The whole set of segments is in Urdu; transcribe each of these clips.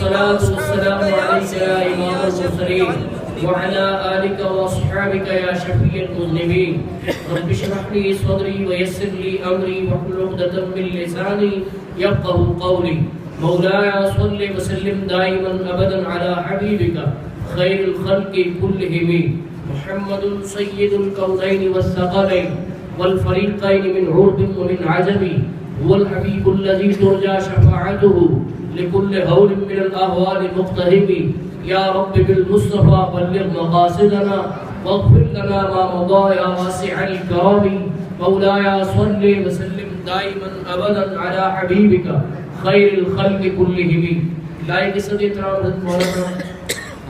الصلاة والسلام عليك يا إمام المرسلين وعلى آلك وأصحابك يا شفيع المذنبين رب اشرح لي صدري ويسر لي أمري واحلل عقدة من لساني يفقهوا قولي مولاي صل وسلم دائما أبدا على حبيبك خير الخلق كلهم محمد سيد الكونين والثقلين والفريقين من عرب ومن عجم هو الحبيب الذي ترجى شفاعته لكل هول من الأهوال مقتهب يا رب بالمصطفى بلغ مقاصدنا واغفر لنا ما مضى يا واسع الكرم مولاي صل وسلم دائما أبدا على حبيبك خير الخلق كلهم لائق صدی احترام مولانا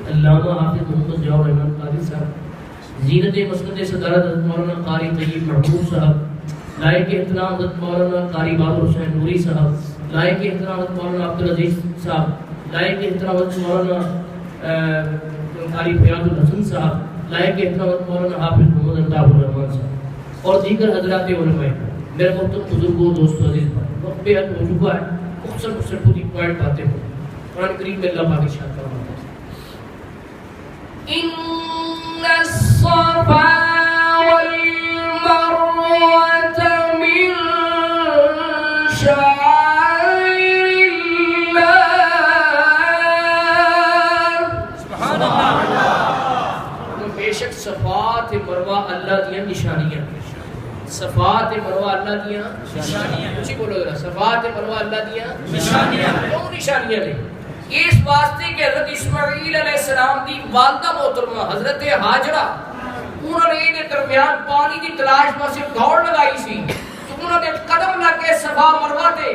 علامہ حافظ محمد جوہر رحمان قاری صاحب زینت مسند صدارت مولانا قاری طیب محمود صاحب لائق احترام مولانا قاری بابر حسین نوری صاحب لائق احترام مولانا عبدالعزیز صاحب لائق احترام مولانا قاری فیاض الحسن صاحب لائق احترام مولانا حافظ محمد الطاف الرحمان صاحب اور دیگر حضرات علماء میرے محترم بزرگوں دوستوں عزیز بھائی وقت بے حد ہو چکا ہے مختصر خود ایک پوائنٹ باتیں ہوں قرآن کریم میں اللہ پاک ارشاد فرماتا ہے ان الصفا والمروة من شعائر اللہ سبحان اللہ بے شک صفات مروہ اللہ دیا نشانیاں صفات مروہ اللہ دیا نشانیاں اچھی بولو ذرا صفات مروہ اللہ دیا نشانیاں کیوں نشانیاں نے اس واسطے کہ حضرت اسماعیل علیہ السلام دی والدہ محترمہ حضرت ہاجرہ انہوں نے ان درمیان پانی دی تلاش میں سے دوڑ لگائی سی تو انہوں نے قدم لگ کے صفا مروہ تے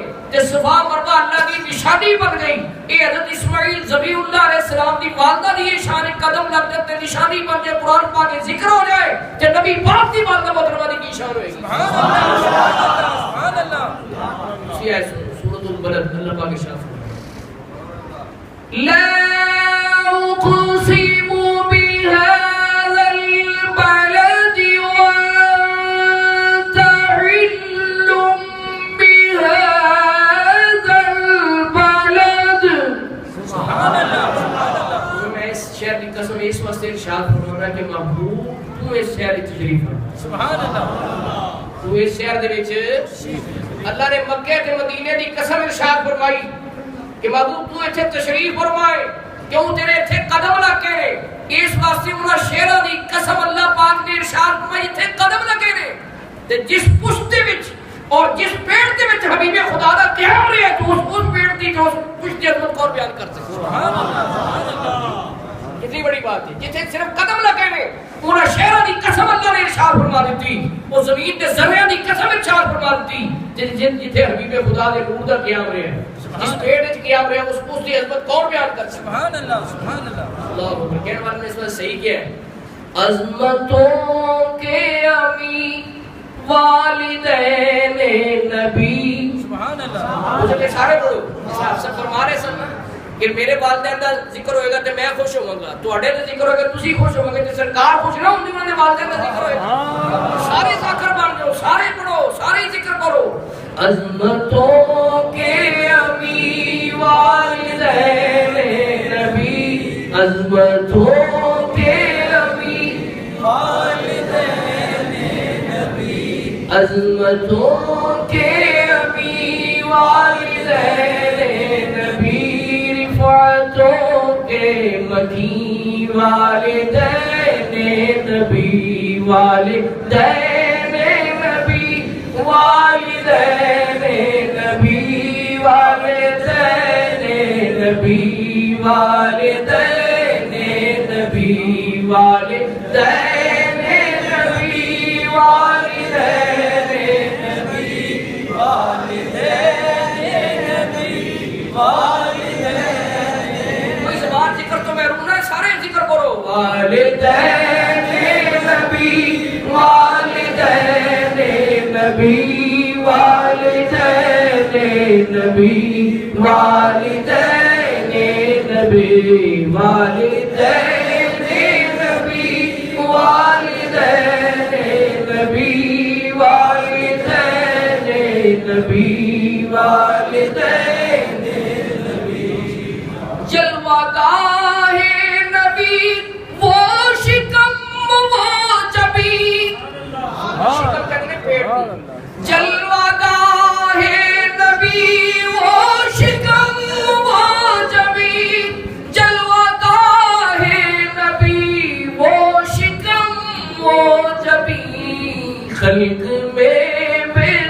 صفا مروہ اللہ کی نشانی بن گئی اے حضرت اسماعیل ذبیح اللہ علیہ السلام دی والدہ دی شان قدم لگ جاتے نشانی بن جائے قرآن پاک میں ذکر ہو جائے کہ نبی پاک دی والدہ محترمہ دی کی شان ہوئے گی سبحان اللہ اسی ہے سورۃ البلد اللہ پاک کی شان لا أقسم بهذا البلد وأنت حل بهذا البلد سبحان اللہ میں اس شہر کی قسم اس واسطے ارشاد فرمانا کہ محبوب تو اس شہر کی تشریف ہے سبحان اللہ تو اس شہر دے وچ اللہ نے مکہ تے مدینے دی قسم ارشاد فرمائی کہ محبوب تو ایتھے تشریف فرمائے کیوں تیرے ایتھے قدم لگے نے اس واسطے انہاں شہراں دی قسم اللہ پاک نے ارشاد فرمائی ایتھے قدم لگے نے تے جس پشت دے وچ اور جس پیڑ دے وچ حبیب خدا دا قیام رہیا تو اس پیڑ دی جو پشت دی عظمت کو بیان کر سکتے سبحان اللہ کتنی بڑی بات ہے جتھے صرف قدم لگے نے انہاں شہراں دی قسم اللہ نے ارشاد فرما دیتی وہ زمین تے ذریاں دی قسم ارشاد فرما دیتی جتھے حبیب خدا دے نور دا قیام رہیا جس پیڑ وچ قیام رہیا اس دی عظمت کون بیان کر سکتا سبحان اللہ اللہ اکبر کہنے والے نے اس میں صحیح کیا ہے عظمتوں کے امی والدین نبی سبحان اللہ مجھے کہ سارے پڑھو صاحب سے فرما رہے سن کہ میرے والدین دا ذکر ہوئے گا تے میں خوش ہوں گا تواڈے تے ذکر ہوئے گا تسی خوش ہوں گے تے سرکار خوش نہ ہوندی انہاں دے والدین دا ذکر ہوئے سارے ذکر بن جاؤ سارے پڑھو سارے ذکر کرو عظمتوں کے امی والدین نبی عظمتوں کے امی والدین نبی عظمتوں کے امی والدین نبی رفعتوں کے مکی والدین نبی والدین نبی والدین نبی والدین نبی والدین نبی والدین نبی والدین نبی والدین نبی والدین کوئی زبان ذکر تو میں رونا ہے سارے ذکر کرو والدین نبی والدین نبی والدین نبی والدین نبی والدین نبی والدین نبی والدین نبی والدین نبی جلوہ گاہ نبی وہ شکم وہ جبی، شکم کہتے ہیں پیٹ کی، جلوہ گاہ نبی وہ شکم وہ جبی، جلوہ گاہ نبی وہ شکم وہ جبی، خلق